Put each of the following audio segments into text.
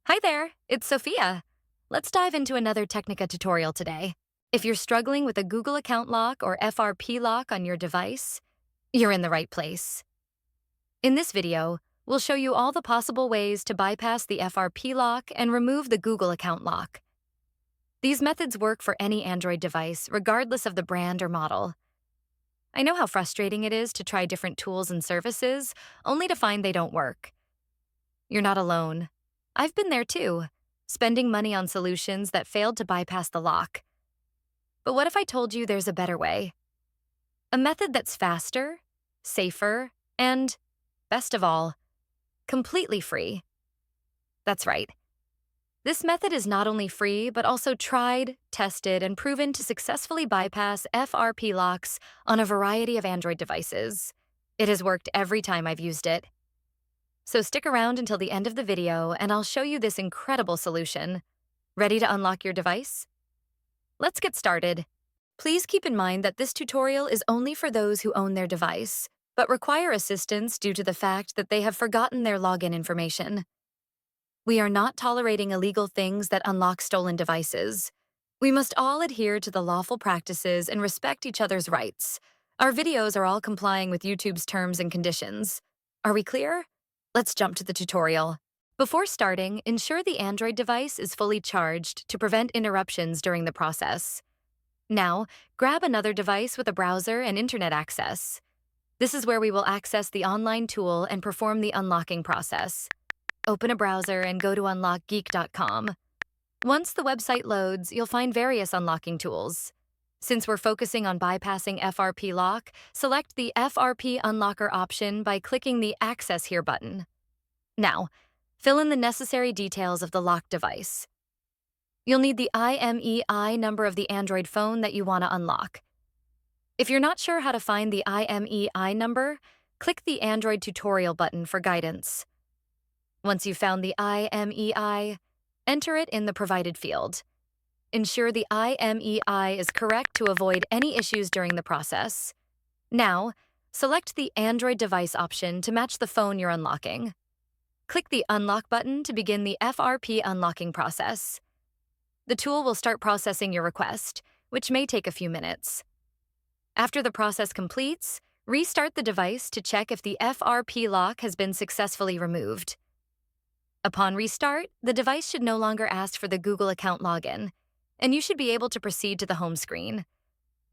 Hi there, it's Sophia. Let's dive into another Technica tutorial today. If you're struggling with a Google account lock or FRP lock on your device, you're in the right place. In this video, we'll show you all the possible ways to bypass the FRP lock and remove the Google account lock. These methods work for any Android device, regardless of the brand or model. I know how frustrating it is to try different tools and services, only to find they don't work. You're not alone. I've been there too, spending money on solutions that failed to bypass the lock. But what if I told you there's a better way? A method that's faster, safer, and, best of all, completely free. That's right. This method is not only free, but also tried, tested, and proven to successfully bypass FRP locks on a variety of Android devices. It has worked every time I've used it. So stick around until the end of the video and I'll show you this incredible solution. Ready to unlock your device? Let's get started. Please keep in mind that this tutorial is only for those who own their device, but require assistance due to the fact that they have forgotten their login information. We are not tolerating illegal things that unlock stolen devices. We must all adhere to the lawful practices and respect each other's rights. Our videos are all complying with YouTube's terms and conditions. Are we clear? Let's jump to the tutorial. Before starting, ensure the Android device is fully charged to prevent interruptions during the process. Now, grab another device with a browser and internet access. This is where we will access the online tool and perform the unlocking process. Open a browser and go to unlockgeek.com. Once the website loads, you'll find various unlocking tools. Since we're focusing on bypassing FRP lock, select the FRP Unlocker option by clicking the Access Here button. Now, fill in the necessary details of the locked device. You'll need the IMEI number of the Android phone that you want to unlock. If you're not sure how to find the IMEI number, click the Android Tutorial button for guidance. Once you've found the IMEI, enter it in the provided field. Ensure the IMEI is correct to avoid any issues during the process. Now, select the Android device option to match the phone you're unlocking. Click the Unlock button to begin the FRP unlocking process. The tool will start processing your request, which may take a few minutes. After the process completes, restart the device to check if the FRP lock has been successfully removed. Upon restart, the device should no longer ask for the Google account login, and you should be able to proceed to the home screen.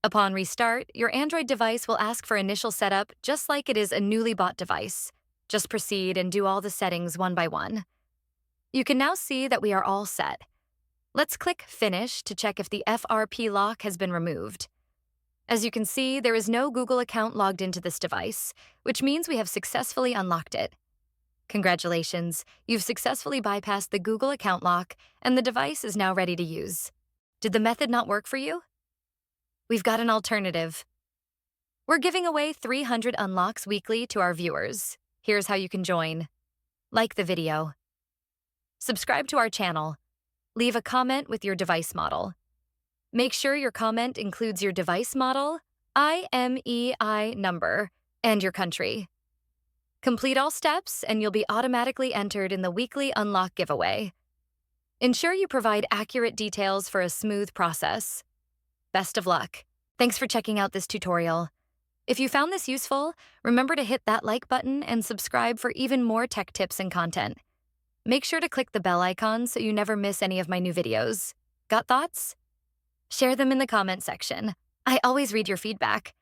Upon restart, your Android device will ask for initial setup just like it is a newly bought device. Just proceed and do all the settings one by one. You can now see that we are all set. Let's click Finish to check if the FRP lock has been removed. As you can see, there is no Google account logged into this device, which means we have successfully unlocked it. Congratulations, you've successfully bypassed the Google account lock, and the device is now ready to use. Did the method not work for you? We've got an alternative. We're giving away 300 unlocks weekly to our viewers. Here's how you can join. Like the video. Subscribe to our channel. Leave a comment with your device model. Make sure your comment includes your device model, IMEI number, and your country. Complete all steps and you'll be automatically entered in the weekly unlock giveaway. Ensure you provide accurate details for a smooth process. Best of luck. Thanks for checking out this tutorial. If you found this useful, remember to hit that like button and subscribe for even more tech tips and content. Make sure to click the bell icon so you never miss any of my new videos. Got thoughts? Share them in the comment section. I always read your feedback.